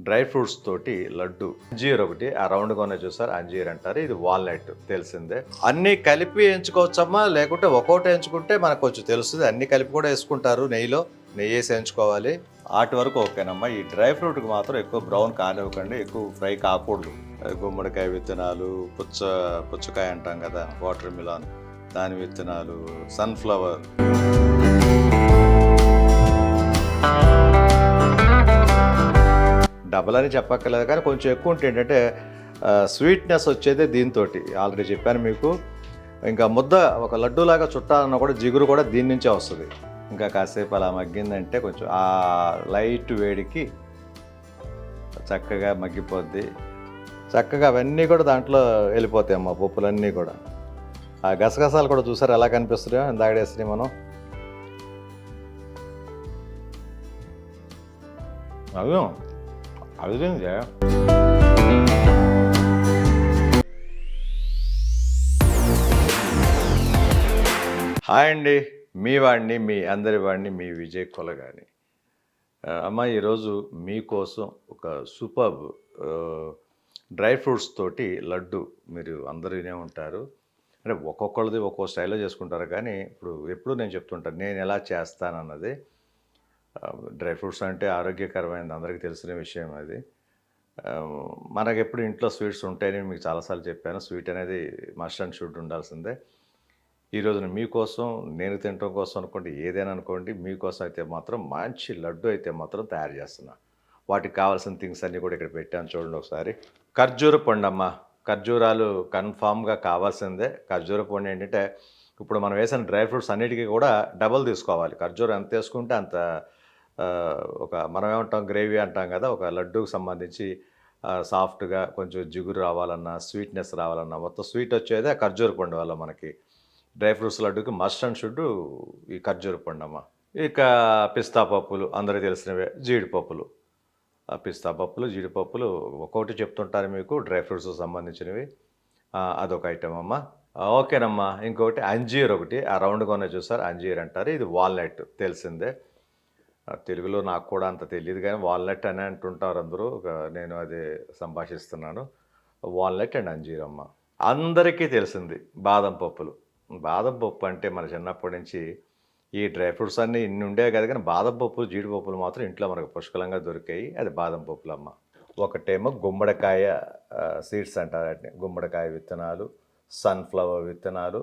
Dry fruits తోటి లడ్డు అంజీర్ ఒకటి ఆ రౌండ్గా ఉన్న చూసారు అంజీర్ అంటారు. ఇది వాల్నట్ తెలిసిందే. అన్నీ కలిపి ఎంచుకోవచ్చమ్మా, లేకుంటే ఒక్కోటి ఎంచుకుంటే మనకు కొంచెం తెలుస్తుంది. అన్నీ కలిపి కూడా వేసుకుంటారు, నెయ్యి వేసి ఎంచుకోవాలి. వాటి వరకు ఓకేనమ్మా. ఈ డ్రై ఫ్రూట్కి మాత్రం ఎక్కువ బ్రౌన్ కానివ్వకండి, ఎక్కువ ఫ్రై కాకూడదు. గుమ్మడికాయ విత్తనాలు, పుచ్చకాయ అంటాం కదా, వాటర్ మిలాన్, దాని విత్తనాలు, సన్ఫ్లవర్, డబల్ అని చెప్పక్కర్లేదు కానీ కొంచెం ఎక్కువ ఉంటే ఏంటంటే స్వీట్నెస్ వచ్చేది దీంతో. ఆల్రెడీ చెప్పాను మీకు. ఇంకా ముద్ద ఒక లడ్డూలాగా చుట్టాలన్నా కూడా జిగురు కూడా దీని నుంచే వస్తుంది. ఇంకా కాసేపు అలా మగ్గిందంటే కొంచెం ఆ లైట్ వేడికి చక్కగా మగ్గిపోద్ది. చక్కగా అవన్నీ కూడా దాంట్లో వెళ్ళిపోతాయి అమ్మ, పప్పులన్నీ కూడా. ఆ గసగసాలు కూడా చూసారు ఎలా కనిపిస్తున్నాయో, ఇందాకడేసినాయి మనం. అదిరింది. హాయ్ అండి, మీ వాడిని, మీ అందరి వాడిని, మీ విజయ్ కొలగాని. అమ్మ ఈరోజు మీకోసం ఒక సూపర్బ్ డ్రై ఫ్రూట్స్ తోటి లడ్డు. మీరు అందరూ వినే ఉంటారు, అంటే ఒక్కొక్కళ్ళది ఒక్కో స్టైల్లో చేసుకుంటారు. కానీ ఎప్పుడు నేను చెప్తుంటాను నేను ఎలా చేస్తానన్నది. డ్రై ఫ్రూట్స్ అంటే ఆరోగ్యకరమైనది, అందరికీ తెలిసిన విషయం అది. మనకు ఎప్పుడు ఇంట్లో స్వీట్స్ ఉంటాయని మీకు చాలాసార్లు చెప్పాను. స్వీట్ అనేది మస్ట్ అండ్ షుడ్ ఉండాల్సిందే. ఈరోజు మీకోసం, నేను తినడం కోసం అనుకోండి, ఏదైనా అనుకోండి, మీకోసం అయితే మాత్రం మంచి లడ్డు అయితే మాత్రం తయారు చేస్తున్నా. వాటికి కావాల్సిన థింగ్స్ అన్నీ కూడా ఇక్కడ పెట్టాను, చూడండి ఒకసారి. ఖర్జూర పండు అమ్మ, ఖర్జూరాలు కన్ఫామ్గా కావాల్సిందే. ఖర్జూర పండు ఏంటంటే ఇప్పుడు మనం వేసిన డ్రై ఫ్రూట్స్ అన్నిటికీ కూడా డబల్ తీసుకోవాలి. ఖర్జూరం ఎంత వేసుకుంటే అంత మనం ఏమంటాం, గ్రేవీ అంటాం కదా, ఒక లడ్డూకి సంబంధించి సాఫ్ట్గా కొంచెం జిగురు రావాలన్నా, స్వీట్నెస్ రావాలన్నా, మొత్తం స్వీట్ వచ్చేది ఆ ఖర్జూర పండు వల్ల మనకి. డ్రై ఫ్రూట్స్ లడ్డుకి మస్ట్ అండ్ షుడ్ ఈ ఖర్జూర పండు అమ్మ. ఇక పిస్తా పప్పులు అందరికీ తెలిసినవే, జీడిపప్పులు. ఆ పిస్తా పప్పులు, జీడిపప్పులు ఒక్కొక్కటి చెప్తుంటారు మీకు, డ్రై ఫ్రూట్స్కి సంబంధించినవి. అదొక ఐటమ్ అమ్మ. ఓకేనమ్మా. ఇంకొకటి అంజీర్ ఒకటి ఆ రౌండ్గా ఉన్న చూసారు, అంజీర్ అంటారు. ఇది వాల్నట్ తెలిసిందే. తెలుగులో నాకు కూడా అంత తెలియదు కానీ వాల్నట్ అని అంటుంటారు అందరూ. నేను అదే సంభాషిస్తున్నాను. వాల్నట్ అండ్ అంజీర్ అమ్మ. అందరికీ తెలిసింది బాదం పప్పులు. బాదం పప్పు అంటే మన చిన్నప్పటి నుంచి ఈ డ్రై ఫ్రూట్స్ అన్నీ ఇన్ని ఉండేవి కదా, కానీ బాదం పప్పులు, జీడిపప్పులు మాత్రం ఇంట్లో మనకు పుష్కలంగా దొరికాయి. అది బాదం పప్పులు అమ్మ. ఒకటేమో గుమ్మడికాయ సీడ్స్ అంటారు వాటిని. గుమ్మడికాయ విత్తనాలు, సన్ఫ్లవర్ విత్తనాలు,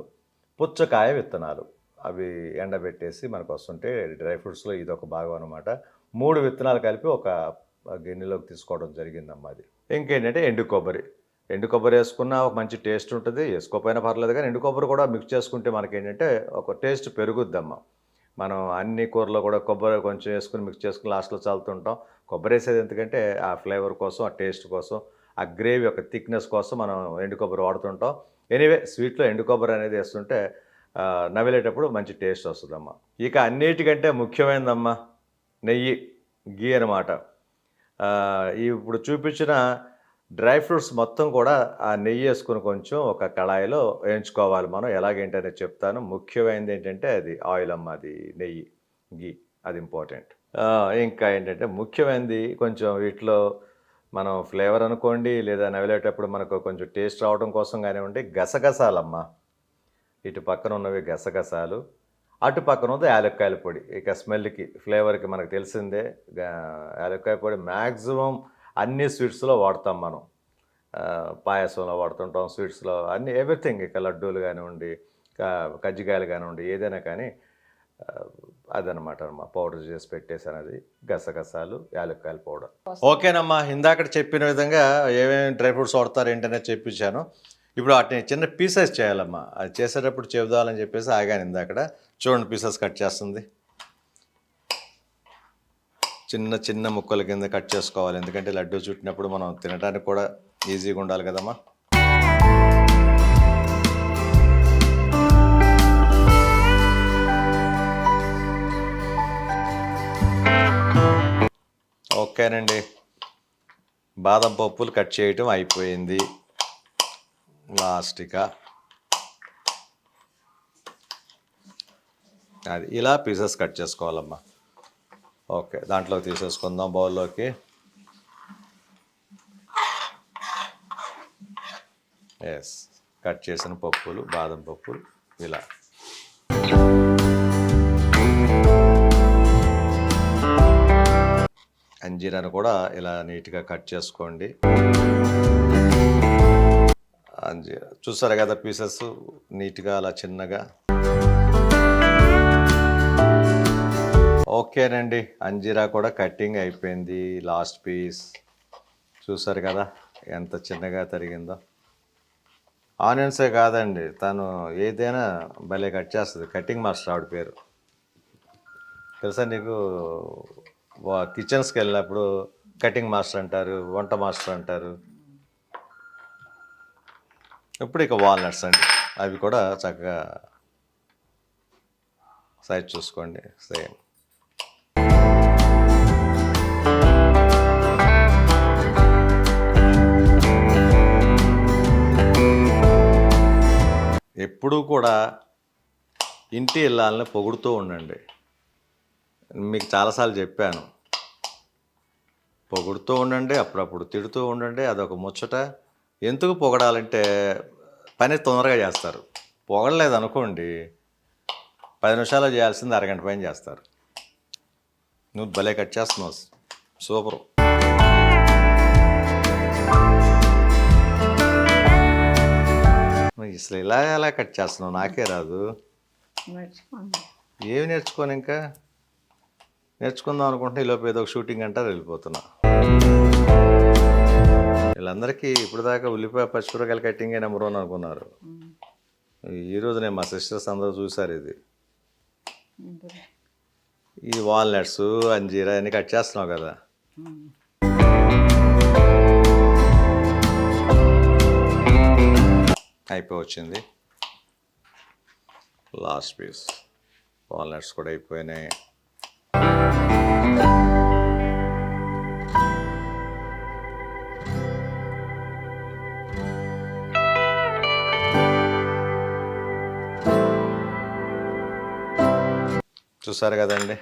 పుచ్చకాయ విత్తనాలు. అవి ఎండబెట్టేసి మనకు వస్తుంటే డ్రై ఫ్రూట్స్లో ఇది ఒక భాగం అనమాట. 3 విత్తనాలు కలిపి ఒక గిన్నెలోకి తీసుకోవడం జరిగిందమ్మా. అది ఇంకేంటంటే ఎండు కొబ్బరి వేసుకున్న ఒక మంచి టేస్ట్ ఉంటుంది. వేసుకోకపోయినా పర్లేదు కానీ ఎండు కొబ్బరి కూడా మిక్స్ చేసుకుంటే మనకేంటంటే ఒక టేస్ట్ పెరుగుద్దమ్మా. మనం అన్ని కూరలో కూడా కొబ్బరి కొంచెం వేసుకుని మిక్స్ చేసుకుని లాస్ట్లో చల్లుతుంటాం. కొబ్బరి వేసేది ఎందుకంటే ఆ ఫ్లేవర్ కోసం, ఆ టేస్ట్ కోసం, ఆ గ్రేవీ యొక్క థిక్నెస్ కోసం మనం ఎండు కొబ్బరి వాడుతుంటాం. ఎనీవే స్వీట్లో ఎండు కొబ్బరి అనేది వేస్తుంటే నవ్వేటప్పుడు మంచి టేస్ట్ వస్తుందమ్మా. ఇక అన్నిటికంటే ముఖ్యమైనదమ్మా గీ అనమాట. ఇప్పుడు చూపించిన డ్రై ఫ్రూట్స్ మొత్తం కూడా ఆ నెయ్యి వేసుకుని కొంచెం ఒక కళాయిలో వేయించుకోవాలి మనం. ఎలాగేంటనేది చెప్తాను. ముఖ్యమైనది ఏంటంటే అది ఆయిల్ అమ్మ, అది గీ, అది ఇంపార్టెంట్. ఇంకా ఏంటంటే ముఖ్యమైనది కొంచెం వీటిలో మనం ఫ్లేవర్ అనుకోండి, లేదా నవ్వేటప్పుడు మనకు కొంచెం టేస్ట్ రావడం కోసం కానివ్వండి, గసగసాలమ్మ. ఇటు పక్కన ఉన్నవి గసగసాలు, అటు పక్కన ఉంది యాలక్కాయల పొడి. ఇక స్మెల్కి, ఫ్లేవర్కి మనకు తెలిసిందే. యాలక్కాయ పొడి మ్యాక్సిమం అన్ని స్వీట్స్లో వాడతాం మనం. పాయసంలో వాడుతుంటాం, స్వీట్స్లో, అన్ని ఎవ్రీథింగ్. ఇక లడ్డూలు కానివ్వండి, కజ్జికాయలు కానివ్వండి, ఏదైనా కానీ అదనమాట అమ్మా. పౌడర్ చేసి పెట్టేసాను, అది గసగసాలు, యాలక్కాయల పౌడర్. ఓకేనమ్మా. ఇందాక చెప్పిన విధంగా ఏమేమి డ్రై ఫ్రూట్స్ వాడతారు ఏంటనేది చెప్పించాను. ఇప్పుడు వాటిని చిన్న పీసెస్ చేయాలమ్మా. అది చేసేటప్పుడు చెబుదామని చెప్పేసి ఆగాను ఇందాక. చూడండి, పీసెస్ కట్ చేస్తుంది. చిన్న చిన్న ముక్కల కింద కట్ చేసుకోవాలి, ఎందుకంటే లడ్డూ చుట్టినప్పుడు మనం తినడానికి కూడా ఈజీగా ఉండాలి కదమ్మా. ఓకేనండి, బాదం పప్పులు కట్ చేయటం అయిపోయింది. లాస్ట్గా అది ఇలా పీసెస్ కట్ చేసుకోవాలమ్మా. ఓకే, దాంట్లో తీసేసుకుందాం బౌల్లోకి. ఎస్, కట్ చేసిన పప్పులు, బాదం పప్పులు ఇలా. అంజీరాను కూడా ఇలా నీట్గా కట్ చేసుకోండి. అంజీరా చూసారు కదా, పీసెస్ నీట్గా అలా చిన్నగా. ఓకేనండి, అంజీరా కూడా కటింగ్ అయిపోయింది. లాస్ట్ పీస్ చూసారు కదా ఎంత చిన్నగా తరిగిందో. ఆనియన్సే కాదండి, తను ఏదైనా భలే కట్ చేస్తుంది. కటింగ్ మాస్టర్ ఆవిడ పేరు తెలుసా నీకు? కిచెన్స్కి వెళ్ళినప్పుడు కటింగ్ మాస్టర్ అంటారు, వంట మాస్టర్ అంటారు. ఇప్పుడు ఇక వాల్నట్స్ అండి, అవి కూడా చక్కగా సైజ్ చూసుకోండి. సేమ్ ఎప్పుడూ కూడా ఇంటి ఇళ్ళని పొగుడుతూ ఉండండి. మీకు చాలాసార్లు చెప్పాను, పొగుడుతూ ఉండండి, అప్పుడప్పుడు తిడుతూ ఉండండి. అదొక ముచ్చట. ఎందుకు పొగడాలంటే పని తొందరగా చేస్తారు. పొగడలేదు అనుకోండి, 10 నిమిషాల్లో చేయాల్సింది అరగంట పైన చేస్తారు. నువ్వు భలే కట్ చేస్తున్నావు, సూపరు. అసలు ఇలా ఎలా కట్ చేస్తున్నావు, నాకే రాదు. ఏమి నేర్చుకోను, ఇంకా నేర్చుకుందాం అనుకుంటే ఈలోపు ఏదో ఒక షూటింగ్ అంటారు, వెళ్ళిపోతున్నా. వీళ్ళందరికీ ఇప్పుడు దాకా ఉల్లిపాయ పచ్చిమిరకాయలు కట్టింగే నెంబర్ 1 అనుకున్నారు. ఈరోజు నేను మా సిస్టర్స్ అందరూ చూసారు ఇది. ఈ వాల్నట్స్, అంజీరా అన్నీ కట్ చేస్తున్నావు కదా. అయిపోవచ్చింది. లాస్ట్ పీస్ వాల్నట్స్ కూడా అయిపోయినాయి. చూసారు కదండి,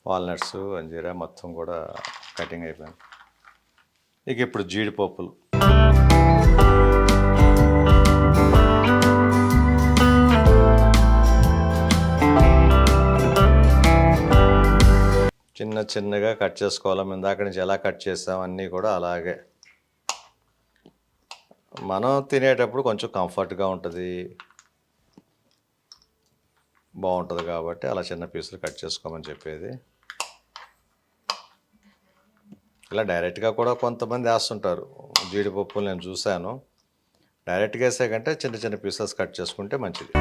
వాల్నట్స్, అంజీరా మొత్తం కూడా కటింగ్ అయిపోయింది. ఇక ఇప్పుడు జీడిపప్పులు. చిన్న చిన్నగా కట్ చేసుకోవాలి. మేము దాకా నుంచి ఎలా కట్ చేస్తాం అన్నీ కూడా అలాగే. మనం తినేటప్పుడు కొంచెం కంఫర్ట్గా ఉంటుంది, బాగుంటుంది కాబట్టి అలా చిన్న పీసులు కట్ చేసుకోమని చెప్పేది. ఇలా డైరెక్ట్గా కూడా కొంతమంది వేస్తుంటారు జీడిపప్పులు, నేను చూశాను. డైరెక్ట్గా వేసే కంటే చిన్న చిన్న పీసెస్ కట్ చేసుకుంటే మంచిది.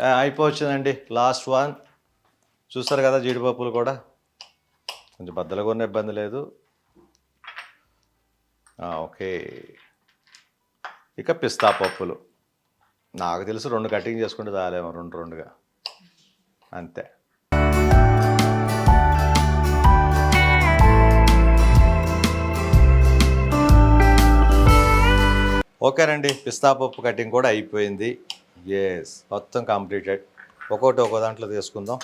అయిపోవచ్చిందండి, లాస్ట్ వన్. చూస్తారు కదా జీడిపప్పులు కూడా కొంచెం బద్దలుగా ఉన్న ఇబ్బంది లేదు. ఓకే, ఇక పిస్తా పప్పులు. నాకు తెలుసు 2 కటింగ్ చేసుకుంటే చాలేమో, 2గా అంతే. ఓకేనండి, పిస్తా పప్పు కటింగ్ కూడా అయిపోయింది. ఎస్, మొత్తం కంప్లీటెడ్. ఒక్కో దాంట్లో తీసుకుందాం.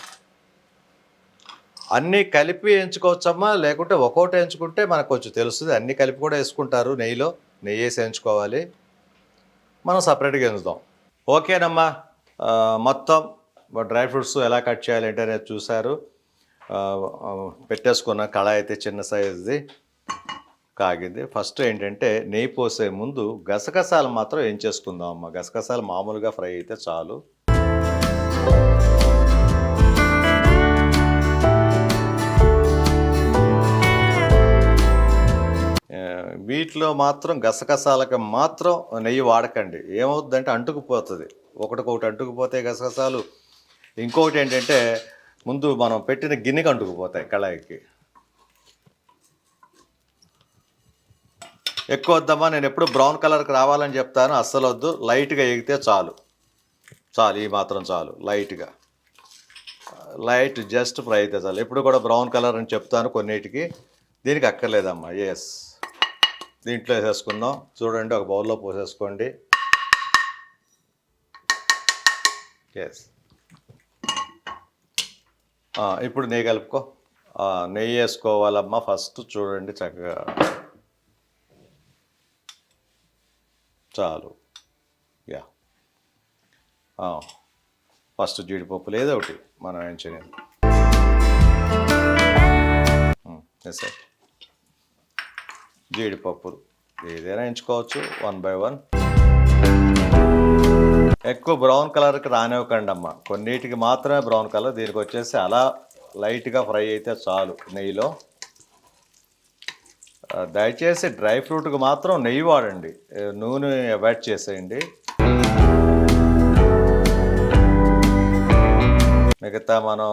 అన్నీ కలిపి ఎంచుకోవచ్చమ్మా, లేకుంటే ఒక్కోటి ఎంచుకుంటే మనకు కొంచెం తెలుస్తుంది. అన్నీ కలిపి కూడా వేసుకుంటారు, నెయ్యి వేసి ఎంచుకోవాలి. మనం సపరేట్గా ఎంచుదాం. ఓకేనమ్మా, మొత్తం డ్రై ఫ్రూట్స్ ఎలా కట్ చేయాలంటే నేను చూశారు. పెట్టేసుకున్న కళాయి అయితే చిన్న సైజుది కాగింది. ఫస్ట్ ఏంటంటే నెయ్యి పోసే ముందు గసగసాలు మాత్రం ఏం చేసుకుందాం అమ్మ. గసగసాలు మామూలుగా ఫ్రై అయితే చాలు. వీటిలో మాత్రం గసగసాలకు మాత్రం నెయ్యి వాడకండి. ఏమవుతుందంటే అంటుకుపోతుంది, ఒకటికొకటి అంటుకుపోతే గసగసాలు. ఇంకొకటి ఏంటంటే ముందు మనం పెట్టిన గిన్నెకి అంటుకుపోతాయి, కళాయికి. ఎక్కువ వద్దమ్మా, నేను ఎప్పుడు బ్రౌన్ కలర్కి రావాలని చెప్తాను, అస్సలు వద్దు. లైట్గా ఎగితే చాలు, ఈ మాత్రం చాలు. లైట్ జస్ట్ ఫ్రై అయితే చాలు. ఎప్పుడు కూడా బ్రౌన్ కలర్ అని చెప్తాను కొన్నిటికి, దీనికి అక్కర్లేదమ్మా. ఎస్, దీంట్లో వేసేసుకుందాం. చూడండి, ఒక బౌల్లో పోసేసుకోండి. ఎస్, ఇప్పుడు నెయ్యి కలుపుకో. నెయ్యి వేసుకోవాలమ్మా ఫస్ట్. చూడండి చక్కగా చాలు. యా, ఫస్ట్ జీడిపప్పులు ఏదో ఒకటి మనం వేయించినది. సార్ జీడిపప్పులు ఏదైనా ఎంచుకోవచ్చు 1 by 1. ఎక్కువ బ్రౌన్ కలర్కి రానివ్వకండి అమ్మ, కొన్నిటికి మాత్రమే బ్రౌన్ కలర్. దీనికి వచ్చేసి అలా లైట్గా ఫ్రై అయితే చాలు నెయ్యిలో. దయచేసి డ్రై ఫ్రూట్కి మాత్రం నెయ్యి వాడండి, నూనె అవాయిడ్ చేసేయండి. మిగతా మనం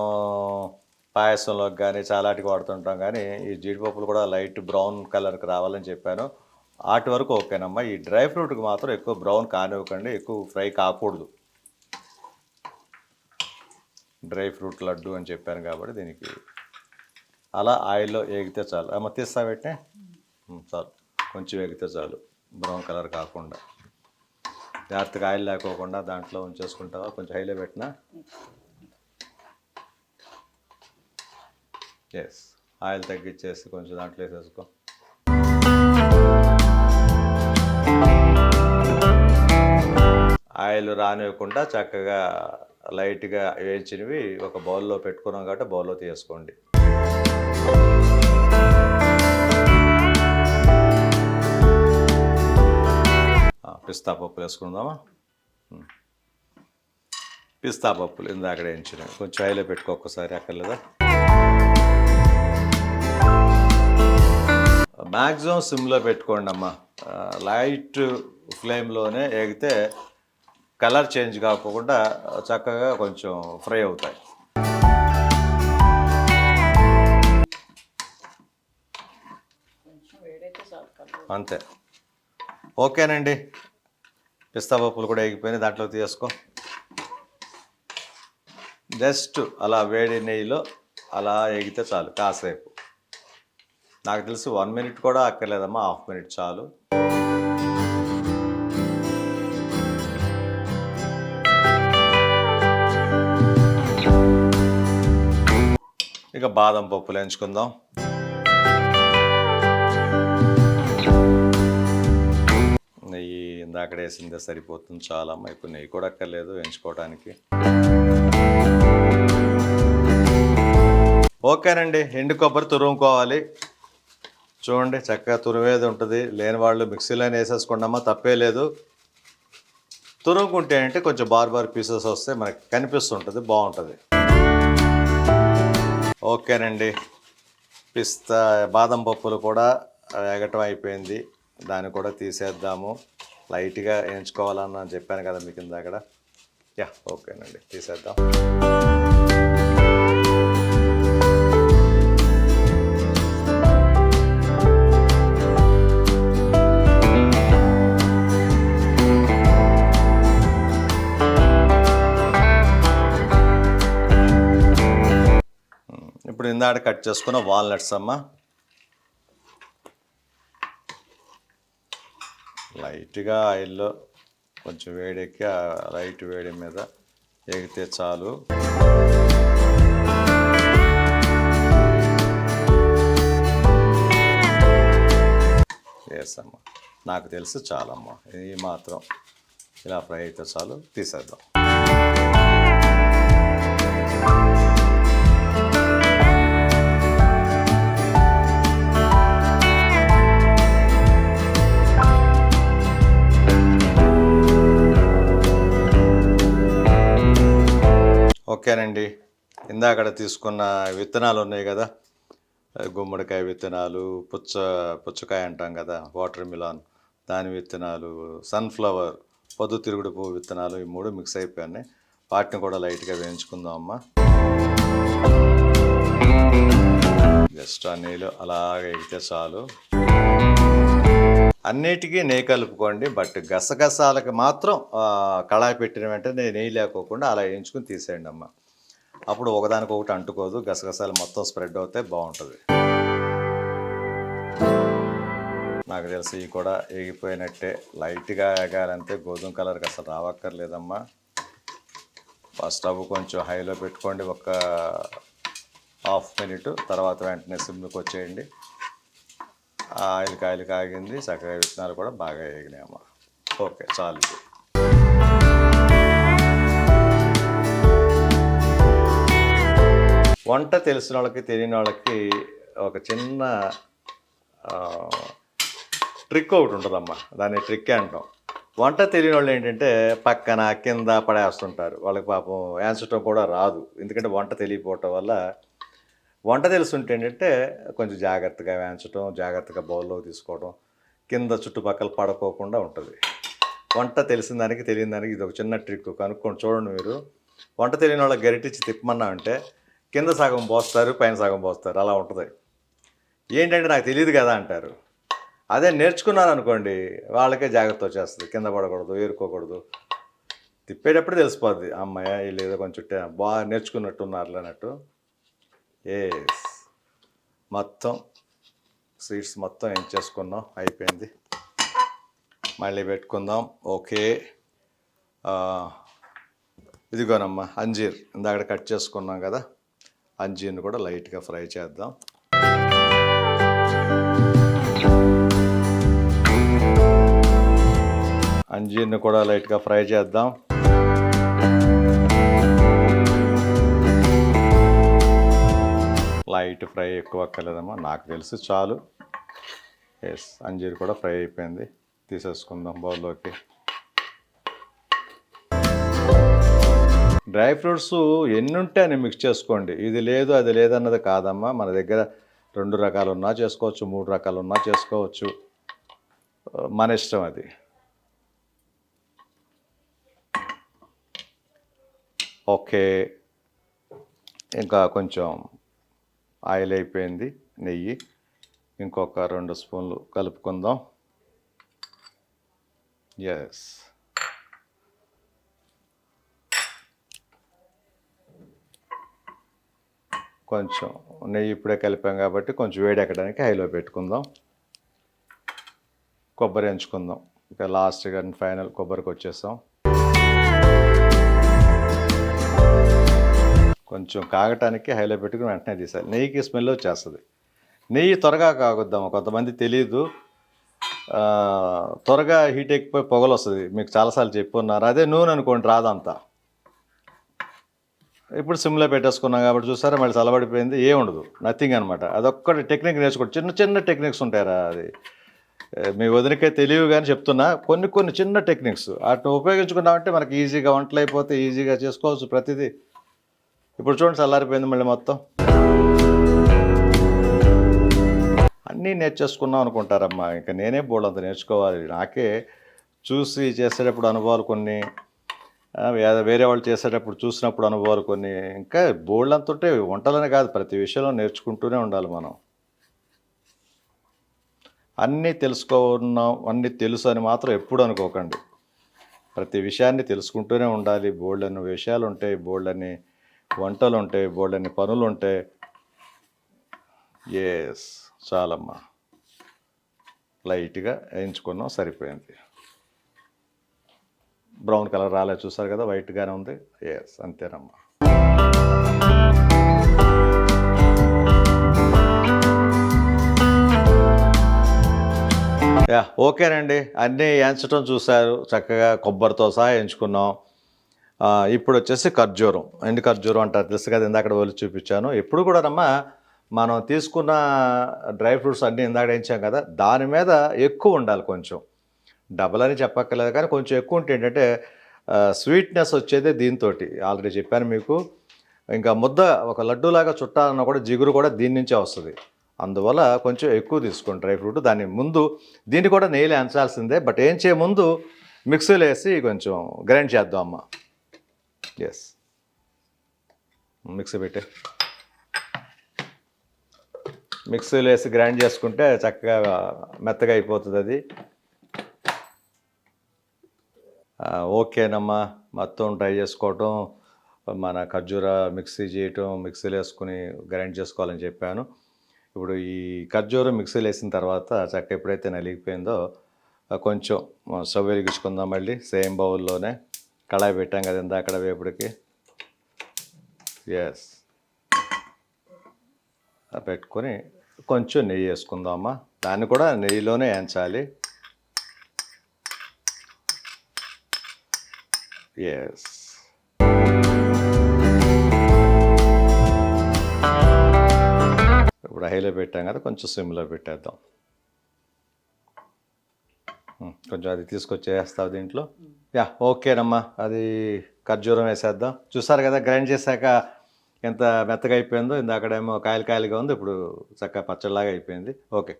పాయసంలోకి కానీ చాలాటికి వాడుతుంటాం, కానీ ఈ జీడిపప్పులు కూడా లైట్ బ్రౌన్ కలర్కి రావాలని చెప్పాను. వాటి వరకు ఓకేనమ్మా. ఈ డ్రై ఫ్రూట్కి మాత్రం ఎక్కువ బ్రౌన్ కానివ్వకండి, ఎక్కువ ఫ్రై కాకూడదు. డ్రై ఫ్రూట్ లడ్డు అని చెప్పాను కాబట్టి దీనికి అలా ఆయిల్లో వేగితే చాలు. అమ్మ తీస్తా పెట్టే చాలు, కొంచెం వేగితే చాలు, బ్రౌన్ కలర్ కాకుండా. జాగ్రత్తగా ఆయిల్ లేకోకుండా దాంట్లో ఉంచేసుకుంటావా? కొంచెం హైలో పెట్టినా. ఎస్, ఆయిల్ తగ్గించేసి కొంచెం దాంట్లో వేసేసుకో. ఆయిల్ రానివ్వకుండా చక్కగా లైట్గా వేయించినవి ఒక బౌల్లో పెట్టుకున్నాం కాబట్టి బౌల్లో తీసుకోండి. పిస్తా పప్పులు వేసుకుందామా? పిస్తా పప్పులు ఇందాక వేయించినవి కొంచెం ఆయిల్లో పెట్టుకో ఒక్కసారి, అక్కర్లేదా? మ్యాక్సిమం సిమ్లో పెట్టుకోండి అమ్మ, లైట్ ఫ్లేమ్లోనే వేగితే కలర్ చేంజ్ కాకుండా చక్కగా కొంచెం ఫ్రై అవుతాయి. అంతే, ఓకేనండి. పిస్తా పప్పులు కూడా వేగిపోయినాయి, దాంట్లో తీసుకో. జస్ట్ అలా వేడి నెయ్యిలో అలా వేగితే చాలు కాసేపు. నాకు తెలిసి 1 minute కూడా అక్కర్లేదమ్మా, 1/2 minute చాలు. ఇక బాదం పప్పులు ఎంచుకుందాం. నెయ్యి ఇందాక వేసిందే సరిపోతుంది చాలమ్మా, ఇప్పుడు నెయ్యి కూడా అక్కర్లేదు ఎంచుకోవడానికి. ఓకేనండి. ఎండు కొబ్బరి తురుముకోవాలి. చూడండి చక్కగా తురిమేది ఉంటుంది, లేని వాళ్ళు మిక్సీలోనే వేసేసుకోండమ్మా, తప్పే లేదు. తురుముకుంటే అంటే కొంచెం బార్ పీసెస్ వస్తే మనకి కనిపిస్తుంటుంది, బాగుంటుంది. ఓకేనండి. బాదం పప్పులు కూడా వేగటం అయిపోయింది, దాన్ని కూడా తీసేద్దాము. లైట్గా వేయించుకోవాలన్న చెప్పాను కదా మీకు ఇందాక. యా, ఓకేనండి, తీసేద్దాం. ఇప్పుడు ఇందాక కట్ చేసుకున్న వాల్నట్స్ అమ్మ, లైట్గా ఆయిల్లో కొంచెం వేడెక్కి లైట్ వేడి మీద ఎగితే చాలు. వేసమ్మ, నాకు తెలుసు చాలమ్మ, ఇది మాత్రం ఇలా ఫ్రై అయితే చాలు, తీసేద్దాం. ఓకేనండి. ఇందాక తీసుకున్న విత్తనాలు ఉన్నాయి కదా, గుమ్మడికాయ విత్తనాలు, పుచ్చకాయ అంటాం కదా, వాటర్ మిలాన్ దాని విత్తనాలు, సన్ఫ్లవర్ పొద్దుతిరుగుడు పువ్వు విత్తనాలు, ఈ 3 మిక్స్ అయిపోయాయి. వాటిని కూడా లైట్గా వేయించుకుందాం అమ్మ. జస్ట్ ఆ నెయ్యిలో అలాగే ఎగితే చాలు. అన్నిటికీ నెయ్యి కలుపుకోండి, బట్ గసగసాలకి మాత్రం కళాయి పెట్టిన వెంటనే నెయ్యి లేకోకుండా అలా వేయించుకుని తీసేయండి అమ్మ. అప్పుడు ఒకదానికొకటి అంటుకోదు, గసగసాలు మొత్తం స్ప్రెడ్ అవుతాయి, బాగుంటుంది. నాకు తెలిసి ఇవి కూడా వేగిపోయినట్టే, లైట్గా వేగాలంటే, గోధుమ కలర్కి అసలు రావక్కర్లేదమ్మా. ఫస్ట్ స్టవ్ కొంచెం హైలో పెట్టుకోండి, ఒక హాఫ్ మినిట్ తర్వాత వెంటనే సిమ్కి వచ్చేయండి. ఆయిల్ కాగింది, చక్కగా విత్తనాలు కూడా బాగా వేగినాయమ్మా. ఓకే, చాలు. ఇది వంట తెలిసిన వాళ్ళకి తెలియని వాళ్ళకి ఒక చిన్న ట్రిక్ ఒకటి ఉంటుందమ్మా. దాన్ని ట్రిక్ అంటాం. వంట తెలియని వాళ్ళు ఏంటంటే పక్కన కింద పడేస్తుంటారు. వాళ్ళకి పాపం వేయించడం కూడా రాదు, ఎందుకంటే వంట తెలియకపోవటం వల్ల. వంట తెలుసుంటే ఏంటంటే కొంచెం జాగ్రత్తగా వేయించడం, జాగ్రత్తగా బౌల్లోకి తీసుకోవడం, కింద చుట్టుపక్కల పడుకోకుండా ఉంటుంది. వంట తెలిసిన దానికి తెలియని దానికి ఇది ఒక చిన్న ట్రిక్ కనుక్కొని చూడండి మీరు. వంట తెలియని వాళ్ళకి గరిటిచ్చి తిప్పమన్నా అంటే కింద సగం పోస్తారు, పైన సగం పోస్తారు, అలా ఉంటుంది. ఏంటంటే నాకు తెలియదు కదా అంటారు. అదే నేర్చుకున్నారు అనుకోండి, వాళ్ళకే జాగ్రత్త వచ్చేస్తుంది. కింద పడకూడదు, ఏరుకోకూడదు. తిప్పేటప్పుడు తెలిసిపోద్ది, అమ్మాయ వీళ్ళు ఏదో కొంచెం బాగా నేర్చుకున్నట్టున్నారు అన్నట్టు. మొత్తం స్వీట్స్ మొత్తం ఏం చేసుకున్నాం, అయిపోయింది. మళ్ళీ పెట్టుకుందాం. ఓకే, ఇదిగోనమ్మా అంజీర్ ఇందాక కట్ చేసుకున్నాం కదా, అంజీర్ని కూడా లైట్గా ఫ్రై చేద్దాం. అంజీర్ని కూడా లైట్గా ఫ్రై చేద్దాం. లైట్ ఫ్రై ఎక్కువ అక్కర్లేదమ్మా, నాకు తెలిసి చాలు. అంజీర్ కూడా ఫ్రై అయిపోయింది, తీసేసుకుందాం బౌల్లోకి. డ్రై ఫ్రూట్స్ ఎన్ని ఉంటే అని మిక్స్ చేసుకోండి. ఇది లేదు అది లేదన్నది కాదమ్మా. మన దగ్గర 2 రకాలు ఉన్నా చేసుకోవచ్చు, 3 రకాలు ఉన్నా చేసుకోవచ్చు, మన ఇష్టం అది. ఓకే, ఇంకా కొంచెం ఆయిల్ అయిపోయింది, నెయ్యి ఇంకొక 2 స్పూన్లు కలుపుకుందాం. కొంచెం నెయ్యి ఇప్పుడే కలిపాం కాబట్టి కొంచెం వేడి ఎక్కడానికి హైలో పెట్టుకుందాం. కొబ్బరి ఎంచుకుందాం. ఇంకా లాస్ట్గా ఫైనల్ కొబ్బరికి వచ్చేస్తాం. కొంచెం కాగటానికి హైలో పెట్టుకుని వెంటనే తీసాలి. నెయ్యికి స్మెల్ వచ్చేస్తుంది. నెయ్యి త్వరగా కాగుద్దాం. కొంతమంది తెలియదు, త్వరగా హీట్ ఎక్కిపోయి పొగలు వస్తుంది. మీకు చాలాసార్లు చెప్పున్నారు. అదే నూనె అనుకోండి రాదంతా. ఇప్పుడు సిమ్లో పెట్టేసుకున్నాం కాబట్టి చూసారా, మళ్ళీ చల్లబడిపోయింది, ఏముండదు, నథింగ్ అనమాట. అదొక్కటి టెక్నిక్ నేర్చుకోండి. చిన్న చిన్న టెక్నిక్స్ ఉంటాయరా, అది మీ వదినకే తెలియవు కానీ చెప్తున్నా. కొన్ని చిన్న టెక్నిక్స్ వాటిని ఉపయోగించుకున్నామంటే మనకి ఈజీగా వంటలు అయిపోతే ఈజీగా చేసుకోవచ్చు ప్రతిదీ. ఇప్పుడు చూడండి చల్లారిపోయింది మళ్ళీ మొత్తం. అన్నీ నేర్చేసుకున్నాం అనుకుంటారమ్మా. ఇంకా నేనే బోల్డంత నేర్చుకోవాలి. నాకే చూసి చేసేటప్పుడు అనుభవాలు కొన్ని, వేరే వాళ్ళు చేసేటప్పుడు చూసినప్పుడు అనుభవాలు కొన్ని, ఇంకా బోల్డంత ఉంటే వంటలనే కాదు ప్రతి విషయంలో నేర్చుకుంటూనే ఉండాలి మనం. అన్నీ తెలుసుకున్నాం, అన్నీ తెలుసు అని మాత్రం ఎప్పుడు అనుకోకండి. ప్రతి విషయాన్ని తెలుసుకుంటూనే ఉండాలి. బోల్డన్ని విషయాలు ఉంటాయి, బోల్డన్ని వంటలు ఉంటాయి, బోల్డన్ని పనులు ఉంటాయి. చాలమ్మా, లైట్గా వేయించుకున్నాం, సరిపోయింది. బ్రౌన్ కలర్ రాలేదు చూసారు కదా, వైట్గానే ఉంది. అంతేనమ్మా. ఓకేనండి, అన్నీ వేయించడం చూసారు, చక్కగా కొబ్బరితో సహా వేయించుకున్నాం. ఇప్పుడు వచ్చేసి ఖర్జూరం, ఎండు ఖర్జూరం అంటారు తెలుసు కదా, ఇందాక వెళ్ళి చూపించాను. ఎప్పుడు కూడానమ్మా మనం తీసుకున్న డ్రై ఫ్రూట్స్ అన్నీ ఇందాక వేయించాం కదా, దాని మీద ఎక్కువ ఉండాలి. కొంచెం డబల్ అని చెప్పక్కర్లేదు కానీ కొంచెం ఎక్కువ ఉంటే ఏంటంటే స్వీట్నెస్ వచ్చేదే దీంతో. ఆల్రెడీ చెప్పాను మీకు. ఇంకా ముద్ద ఒక లడ్డూలాగా చుట్టాలన్నా కూడా జిగురు కూడా దీని నుంచే వస్తుంది. అందువల్ల కొంచెం ఎక్కువ తీసుకోండి డ్రై ఫ్రూట్. దాని ముందు దీన్ని కూడా నెయ్యిలో ఎంచాల్సిందే, బట్ ఏం చేయ ముందు మిక్సీలో వేసి కొంచెం గ్రైండ్ చేద్దాం అమ్మ. మిక్సీ పెట్టే మిక్సీలో వేసి గ్రైండ్ చేసుకుంటే చక్కగా మెత్తగా అయిపోతుంది అది. ఓకేనమ్మా, మొత్తం ట్రై చేసుకోవటం, మన ఖర్జూర మిక్సీ చేయటం, మిక్సీలో వేసుకుని గ్రైండ్ చేసుకోవాలని చెప్పాను. ఇప్పుడు ఈ ఖర్జూరం మిక్సీలో వేసిన తర్వాత చక్క ఎప్పుడైతే నలిగిపోయిందో కొంచెం స్టవ్ వెలిగించుకుందాం. మళ్ళీ సేమ్ బౌల్లోనే కళాయి పెట్టాం కదా ఇందాక వేపుడికి. పెట్టుకొని కొంచెం నెయ్యి వేసుకుందామా. దాన్ని కూడా నెయ్యిలోనే వేయించాలి. ఎస్. ఇప్పుడు హైలో పెట్టాం కదా, కొంచెం సిమ్లో పెట్టేద్దాం. కొంచెం అది తీసుకొచ్చేస్తావు దీంట్లో. యా, ఓకేనమ్మా. అది ఖర్జూరం వేసేద్దాం. చూసారు కదా గ్రైండ్ చేశాక ఎంత మెత్తగా అయిపోయిందో. ఇందాకడేమో కాయలు కాయలుగా ఉంది, ఇప్పుడు చక్కగా పచ్చడిలాగా అయిపోయింది. ఓకే,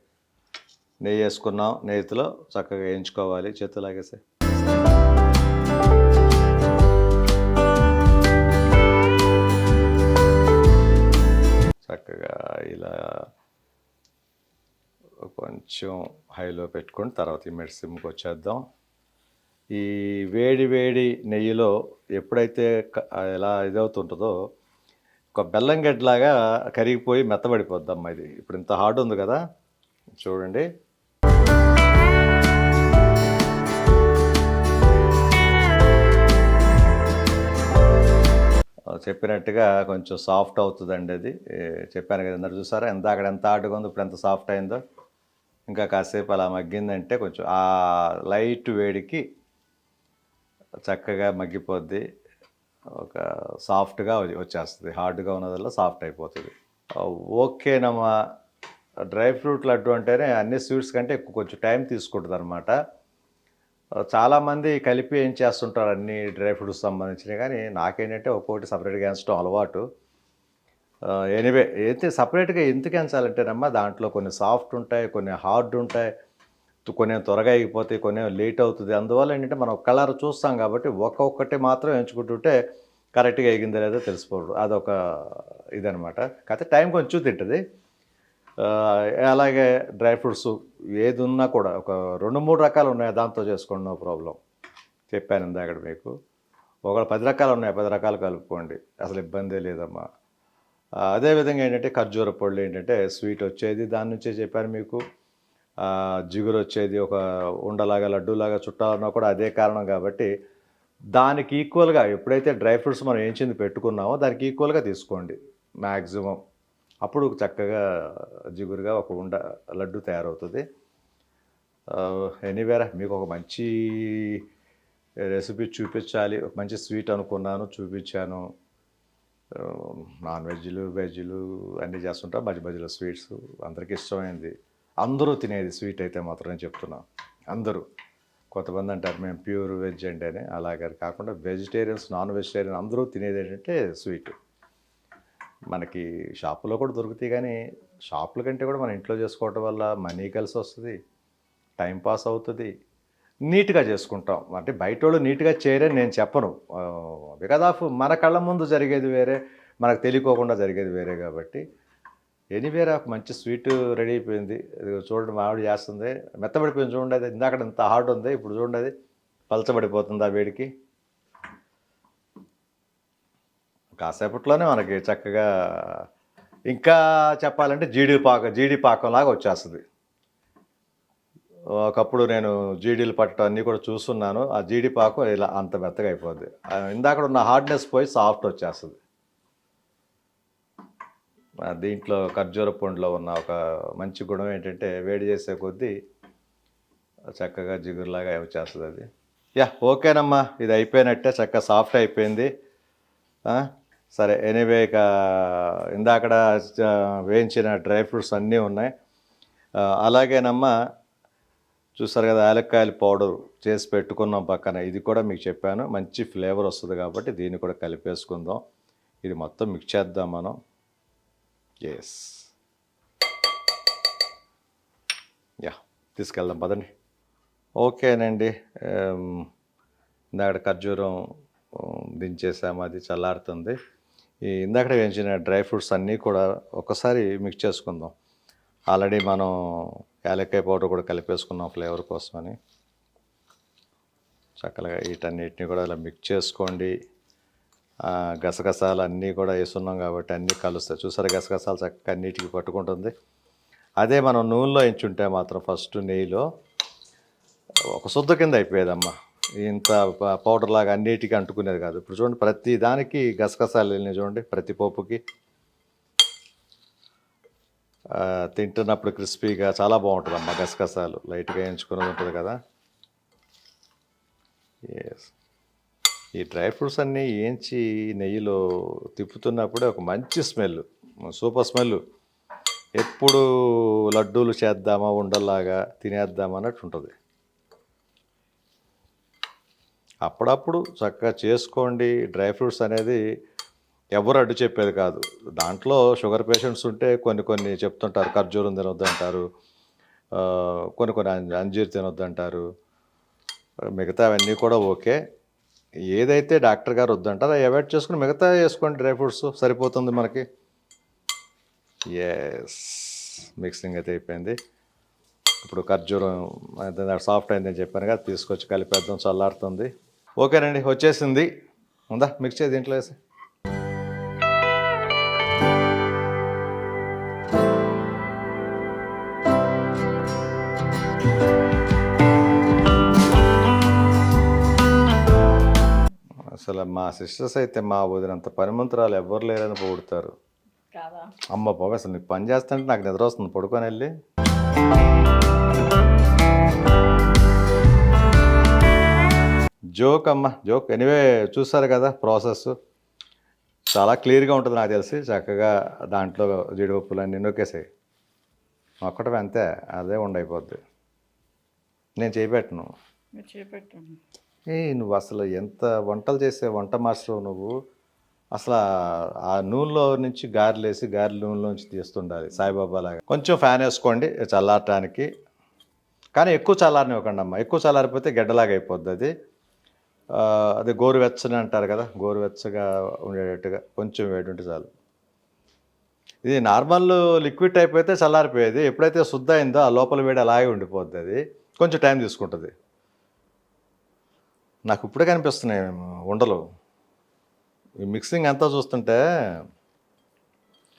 నెయ్యి వేసుకున్నాం. నెయ్యిలో చక్కగా వేయించుకోవాలి. చేతులు లాగేసి చక్కగా ఇలా కొంచెం హైలో పెట్టుకొని తర్వాత ఈ సిమ్కి వచ్చేద్దాం. ఈ వేడి వేడి నెయ్యిలో ఎప్పుడైతే ఎలా ఇదవుతుంటుందో ఒక బెల్లం గడ్డలాగా కరిగిపోయి మెత్తబడిపోద్దమ్మా. ఇది ఇప్పుడు ఇంత హార్డ్ ఉంది కదా, చూడండి. చెప్పినట్టుగా కొంచెం సాఫ్ట్ అవుతుందండి అది. చెప్పాను కదా అందరు, చూసారా ఎంత అక్కడ ఎంత హార్డ్గా ఉందో, ఇప్పుడు ఎంత సాఫ్ట్ అయిందో. ఇంకా కాసేపు అలా మగ్గిందంటే కొంచెం ఆ లైట్ వేడికి చక్కగా మగ్గిపోద్ది. ఒక సాఫ్ట్గా వచ్చేస్తుంది. హార్డ్గా ఉన్నదల్లా సాఫ్ట్ అయిపోతుంది. ఓకేనమ్మా. డ్రై ఫ్రూట్ లడ్డు అంటేనే అన్ని స్వీట్స్ కంటే ఎక్కువ కొంచెం టైం తీసుకుంటుంది అనమాట. చాలామంది కలిపి ఏం చేస్తుంటారు అన్ని డ్రై ఫ్రూట్స్ సంబంధించినవి, కానీ నాకేంటంటే ఒక్కొక్కటి సపరేట్గా ఎంచడం అలవాటు. ఎనీవే అయితే సపరేట్గా ఎందుకు ఎంచాలంటేనమ్మా, దాంట్లో కొన్ని సాఫ్ట్ ఉంటాయి, కొన్ని హార్డ్ ఉంటాయి, కొన్ని త్వరగా అయిపోతాయి, కొన్ని లేట్ అవుతుంది. అందువల్ల ఏంటంటే మనం కలర్ చూస్తాం కాబట్టి ఒక్కొక్కటి మాత్రం ఎంచుకుంటుంటే కరెక్ట్గా ఎగిందో లేదో తెలిసిపోదు. అదొక ఇదనమాట. కాకపోతే టైం కొంచెం తింటుంది. అలాగే డ్రై ఫ్రూట్స్ ఏది ఉన్నా కూడా ఒక 2-3 రకాలు ఉన్నాయి, దాంతో చేసుకోండి, నో ప్రాబ్లం. చెప్పాను ఇందాక మీకు. ఒకవేళ 10 రకాలు ఉన్నాయి, 10 రకాలు కలుపుకోండి, అసలు ఇబ్బందే లేదమ్మా. అదేవిధంగా ఏంటంటే ఖర్జూర పళ్ళు ఏంటంటే స్వీట్ వచ్చేది దాని నుంచే చెప్పాను మీకు. జిగురు వచ్చేది ఒక ఉండలాగా లడ్డూలాగా చుట్టాలన్నా కూడా అదే కారణం. కాబట్టి దానికి ఈక్వల్గా ఎప్పుడైతే డ్రై ఫ్రూట్స్ మనం ఏంచింది పెట్టుకున్నామో దానికి ఈక్వల్గా తీసుకోండి మ్యాక్సిమం. అప్పుడు చక్కగా జిగురుగా ఒక లడ్డు తయారవుతుంది. ఎనీవేరా, మీకు ఒక మంచి రెసిపీ చూపించాలి, ఒక మంచి స్వీట్ అనుకున్నాను, చూపించాను. నాన్ వెజ్లు వెజ్లు అన్నీ చేస్తుంటాం, మధ్య మధ్యలో స్వీట్స్ అందరికీ ఇష్టమైంది. అందరూ తినేది స్వీట్ అయితే మాత్రం నేను చెప్తున్నాను. అందరూ. కొంతమంది అంటారు మేము ప్యూర్ వెజ్ అంటే అని. అలాగే కాకుండా వెజిటేరియన్స్, నాన్ వెజిటేరియన్ అందరూ తినేది ఏంటంటే స్వీట్. మనకి షాపులో కూడా దొరుకుతాయి, కానీ షాపుల కంటే కూడా మన ఇంట్లో చేసుకోవటం వల్ల మనీ కలిసి వస్తుంది, టైంపాస్ అవుతుంది, నీట్గా చేసుకుంటాం. అంటే బయట వాళ్ళు నీట్గా చేయరని నేను చెప్పను. బికాజ్ ఆఫ్ మన కళ్ళ ముందు జరిగేది వేరే, మనకు తెలియకోకుండా జరిగేది వేరే. కాబట్టి ఎనీవేరా, మంచి స్వీట్ రెడీ అయిపోయింది. చూడండి, మా ఆవిడ చేస్తుంది. మెత్తబడిపోయింది చూడండి. అది ఇందాక ఇంత హార్డ్ ఉంది, ఇప్పుడు చూడండి అది పలచబడిపోతుంది ఆ వేడికి. కాసేపట్లోనే మనకి చక్కగా ఇంకా చెప్పాలంటే జీడి పాకంలాగా వచ్చేస్తుంది. ఒకప్పుడు నేను జీడీలు పట్టడం అన్నీ కూడా చూస్తున్నాను. ఆ జీడి పాకం ఇలా అంత మెత్తగా అయిపోద్ది. ఇందాక ఉన్న హార్డ్నెస్ పోయి సాఫ్ట్ వచ్చేస్తుంది. దీంట్లో ఖర్జూర పండులో ఉన్న ఒక మంచి గుణం ఏంటంటే వేడి చేసే కొద్దీ చక్కగా జిగురులాగా వచ్చేస్తుంది అది. యా, ఓకేనమ్మా. ఇది అయిపోయినట్టే, చక్కగా సాఫ్ట్ అయిపోయింది. సరే, ఎనీవే, ఇక ఇందాకడ వేయించిన డ్రై ఫ్రూట్స్ అన్నీ ఉన్నాయి. అలాగేనమ్మా, చూసారు కదా యాలక్కాయల పౌడర్ చేసి పెట్టుకున్నాం పక్కన. ఇది కూడా మీకు చెప్పాను, మంచి ఫ్లేవర్ వస్తుంది కాబట్టి దీన్ని కూడా కలిపేసుకుందాం. ఇది మొత్తం మిక్స్ చేద్దాం మనం. ఎస్, యా, తీసుకెళ్దాం పదండి. ఓకేనండి. ఇందాక ఖర్జూరం దించేసాము, అది చల్లారుతుంది. ఈ ఇందాక వేయించిన డ్రై ఫ్రూట్స్ అన్నీ కూడా ఒకసారి మిక్స్ చేసుకుందాం. ఆల్రెడీ మనం యాలక్కాయ పౌడర్ కూడా కలిపేసుకున్నాం ఫ్లేవర్ కోసమని. చక్కగా వీటన్నిటిని కూడా ఇలా మిక్స్ చేసుకోండి. గసగసాలు అన్నీ కూడా వేస్తున్నాం కాబట్టి అన్నీ కలుస్తాయి. చూసారా, గసగసాలు చక్కగా అన్నిటికి పట్టుకుంటుంది. అదే మనం నూనెలో ఎంచుంటే మాత్రం ఫస్ట్ నెయ్యిలో ఒక శుద్ధ కింద అయిపోయేదమ్మా. ఇంత పౌడర్ లాగా అన్నిటికీ అంటుకునేది కాదు. ఇప్పుడు చూడండి, ప్రతి దానికి గసగసాలు వెళ్ళినాయి చూడండి, ప్రతి పోపుకి. తింటున్నప్పుడు క్రిస్పీగా చాలా బాగుంటుంది అమ్మ. గసగసాలు లైట్గా వేయించుకున్నది ఉంటుంది కదా. ఎస్, ఈ డ్రై ఫ్రూట్స్ అన్నీ వేయించి నెయ్యిలో తిప్పుతున్నప్పుడే ఒక మంచి స్మెల్, సూపర్ స్మెల్. ఎప్పుడు లడ్డూలు చేద్దామా ఉండల్లాగా తినేద్దామా అన్నట్టు ఉంటుంది. అప్పుడప్పుడు చక్కగా చేసుకోండి. డ్రై ఫ్రూట్స్ అనేది ఎవరు అడ్డు చెప్పేది కాదు. దాంట్లో షుగర్ పేషెంట్స్ ఉంటే కొన్ని చెప్తుంటారు, ఖర్జూరం తినొద్దు అంటారు, కొన్ని అంజీర్ తినొద్దు అంటారు. మిగతా అవన్నీ కూడా ఓకే. ఏదైతే డాక్టర్ గారు వద్దంటారో అవాయిడ్ చేసుకుని మిగతా వేసుకోండి. డ్రై ఫ్రూట్స్ సరిపోతుంది మనకి. ఎస్, మిక్సింగ్ అయితే అయిపోయింది. ఇప్పుడు ఖర్జూరం సాఫ్ట్ అయిందని చెప్పాను కదా, తీసుకొచ్చి కలిపేద్దాం, చల్లారుతుంది. ఓకేనండి, వచ్చేసింది. ఉందా మిక్స్ చేసి దీంట్లో వేసి. అసలు మా సిస్టర్స్ అయితే మా వదినంత పనిమంతురాలు ఎవరు లేరని పొగుడుతారు. అమ్మ బాబు, అసలు నీకు పని చేస్తుంటే నాకు నిద్ర వస్తుంది, పడుకొని వెళ్ళి. జోక్ అమ్మ, జోక్. ఎనీవే, చూస్తారు కదా ప్రాసెస్, చాలా క్లియర్గా ఉంటుంది నాకు తెలిసి. చక్కగా దాంట్లో జీడిపప్పులన్నీ నొక్కేసాయి, ఒక్కటే అంతే, అదే ఉండైపోద్ది. నేను చేపెట్టను. నువ్వు అసలు ఎంత వంటలు చేసే వంట మాస్టర్ నువ్వు. అసలు ఆ నూనెలో నుంచి గారెలేసి గారెల నూనెలోంచి తీస్తుండాలి సాయిబాబా లాగా. కొంచెం ఫ్యాన్ వేసుకోండి చల్లారటానికి, కానీ ఎక్కువ చల్లారనివ్వకండి అమ్మ. ఎక్కువ చల్లారిపోతే గడ్డలాగా అయిపోద్ది అది. అదే గోరువెచ్చని అంటారు కదా, గోరువెచ్చగా ఉండేటట్టుగా కొంచెం వేడి ఉంటే చాలు. ఇది నార్మల్ లిక్విడ్ టైప్ అయితే చల్లారిపోయేది. ఎప్పుడైతే శుద్ధ అయిందో ఆ లోపల వేడి అలాగే ఉండిపోద్ది. అది కొంచెం టైం తీసుకుంటుంది. నాకు ఇప్పుడే కనిపిస్తున్నాయి ఉండలు. ఈ మిక్సింగ్ అంతా చూస్తుంటే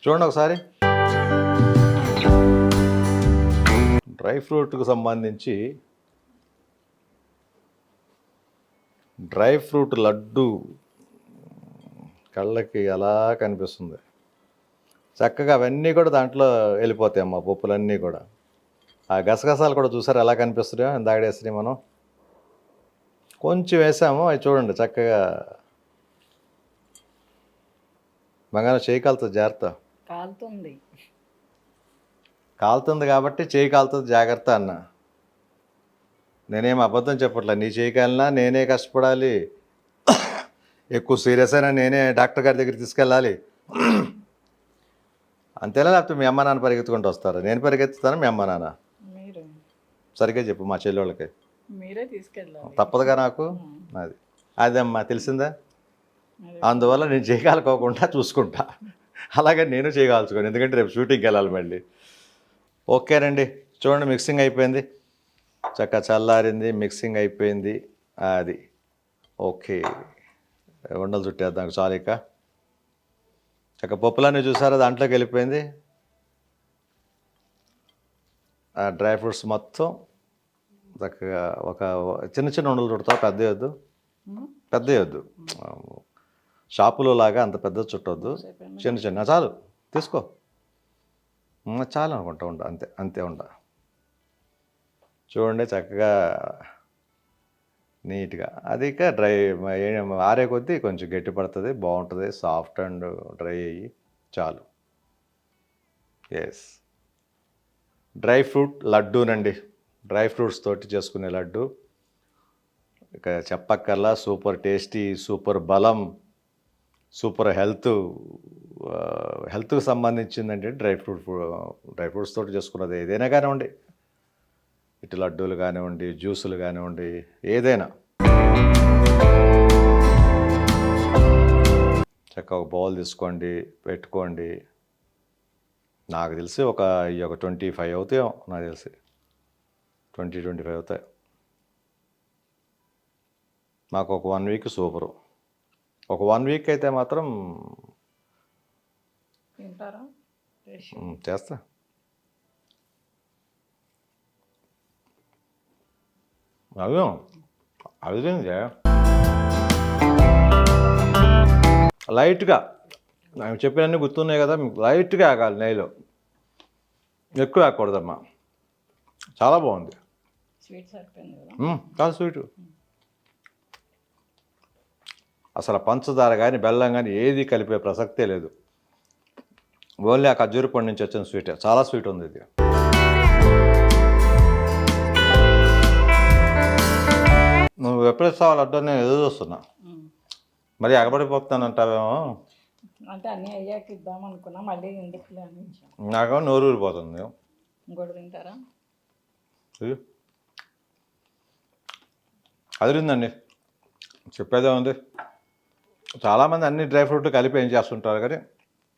చూడండి ఒకసారి. డ్రై ఫ్రూట్కి సంబంధించి డ్రై ఫ్రూట్ లడ్డు కళ్ళకి అలా కనిపిస్తుంది. చక్కగా అవన్నీ కూడా దాంట్లో వెళ్ళిపోతాయి అమ్మ, పప్పులన్నీ కూడా. ఆ గసగసాలు కూడా చూసారు ఎలా కనిపిస్తున్నాయో, ఇందాక వేసినాయి మనం. కొంచెం వేసాము, అవి చూడండి చక్కగా. బంగారం చేయి కాలుతుంది, జాగ్రత్త. కాలుతుంది కాబట్టి చేయి కాలుతుంది, జాగ్రత్త అన్న. నేనేం అబద్ధం చెప్పట్లే. నీ చేయి కాలినా నేనే కష్టపడాలి, ఎక్కువ సీరియస్ అయినా నేనే డాక్టర్ గారి దగ్గరికి తీసుకెళ్ళాలి. అంతేనా, లేకపోతే మీ అమ్మ నాన్న పరిగెత్తుకుంటూ వస్తారు? నేను పరిగెత్తుతాను, మీ అమ్మ నాన్న? సరిగ్గా చెప్పు మా చెల్లెళ్ళకి. మీరే తీసుకెళ్ళాలి, తప్పదుగా నాకు. అదమ్మా తెలిసిందా. అందువల్ల నేను చేయగలుకోకుండా చూసుకుంటా, అలాగే నేను చేయగలుచుకోను, ఎందుకంటే రేపు షూటింగ్కి వెళ్ళాలి మళ్ళీ. ఓకేనండి, చూడండి మిక్సింగ్ అయిపోయింది, చక్కగా చల్లారింది, మిక్సింగ్ అయిపోయింది. అది ఓకే. ఉండలు చుట్టేద్దాం చాలు. ఇక చక్క పప్పులన్నీ చూసారా దాంట్లోకి వెళ్ళిపోయింది. ఆ డ్రై ఫ్రూట్స్ మొత్తం చక్కగా ఒక చిన్న చిన్న ఉండలు చుడతావు, పెద్ద వద్దు. షాపులో లాగా అంత పెద్ద చుట్టొద్దు, చిన్న చిన్న చాలు. తీసుకో, చాలు అనుకుంటా. అంతే ఉండ. చూడండి చక్కగా నీట్గా. అది ఇక డ్రై ఆరే కొద్దీ కొంచెం గట్టి పడుతుంది, బాగుంటుంది, సాఫ్ట్ అండ్ డ్రై అయ్యి చాలు. ఎస్, డ్రై ఫ్రూట్ లడ్డూనండి. డ్రై ఫ్రూట్స్ తోటి చేసుకునే లడ్డు ఇక చెప్పక్కర్లా. సూపర్ టేస్టీ, సూపర్ బలం, సూపర్ హెల్త్కి సంబంధించిందంటే డ్రై ఫ్రూట్స్ తోటి చేసుకున్నది ఏదైనా కానివ్వండి. ఇటు లడ్డూలు కానివ్వండి, జ్యూసులు కానివ్వండి, ఏదైనా. చక్కగా ఒక బౌల్ తీసుకోండి, పెట్టుకోండి. నాకు తెలిసి ఒక 25 అవుతాయో, నాకు తెలిసి 20-25 అవుతాయి. మాకు ఒక 1 వీక్ సూపరు. ఒక 1 వీక్ అయితే మాత్రం చేస్తా. అదే లైట్గా నాకు చెప్పినన్నీ గుర్తున్నాయి కదా, మీకు లైట్గా ఆగాలి నెయ్యిలో. ఎక్కువ వేయకూడదమ్మా, చాలా బాగుంది. స్వీట్ సరిపోయింది కదా. చాలా స్వీటు. అసలు పంచదార కానీ బెల్లం కానీ ఏది కలిపే ప్రసక్తే లేదు. ఓన్లీ ఆ ఖర్జూర పండు నుంచి వచ్చిన స్వీటే. చాలా స్వీట్ ఉంది ఇది. నువ్వు ఎప్పుడు ఇస్తావు లడ్డు అని నేను ఎదురు చూస్తున్నా. మరి ఎగబడిపోతున్నానంటావేమో. అంటే అన్నీ అయ్యాక ఇద్దాం అనుకున్నా, మళ్ళీ ఎందుకులే అని ఉంచాను. నాకేమో నోరు ఊరిపోతుంది. ఇంకోటి తింటారా? ఇది అదిరిందండి, చెప్పేదే ఉంది. చాలామంది అన్ని డ్రై ఫ్రూట్లు కలిపి ఏం చేస్తుంటారు, కానీ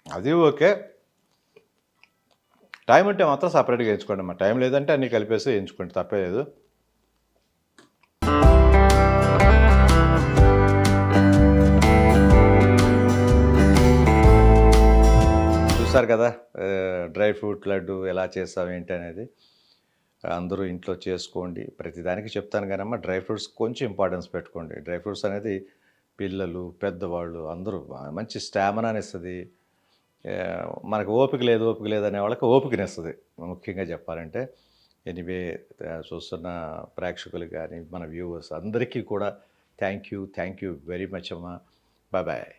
అది ఓకే. టైం ఉంటే మాత్రం సపరేట్గా వేయించుకోండి అమ్మా. టైం లేదంటే అన్నీ కలిపేసి వేయించుకోండి, తప్పేలేదు. చూసారు కదా డ్రై ఫ్రూట్ లడ్డు ఎలా చేస్తాం ఏంటి అనేది. అందరూ ఇంట్లో చేసుకోండి. ప్రతిదానికి చెప్తాను కానీ అమ్మ, డ్రై ఫ్రూట్స్ కొంచెం ఇంపార్టెన్స్ పెట్టుకోండి. డ్రై ఫ్రూట్స్ అనేది పిల్లలు పెద్దవాళ్ళు అందరూ మంచి స్టామినాని ఇస్తుంది. మనకు ఓపిక లేదు అనే వాళ్ళకి ఓపికనిస్తుంది ముఖ్యంగా చెప్పాలంటే. ఎనీవే, చూస్తున్న ప్రేక్షకులు కానీ మన వ్యూవర్స్ అందరికీ కూడా థ్యాంక్ యూ వెరీ మచ్ అమ్మా. బాయ్.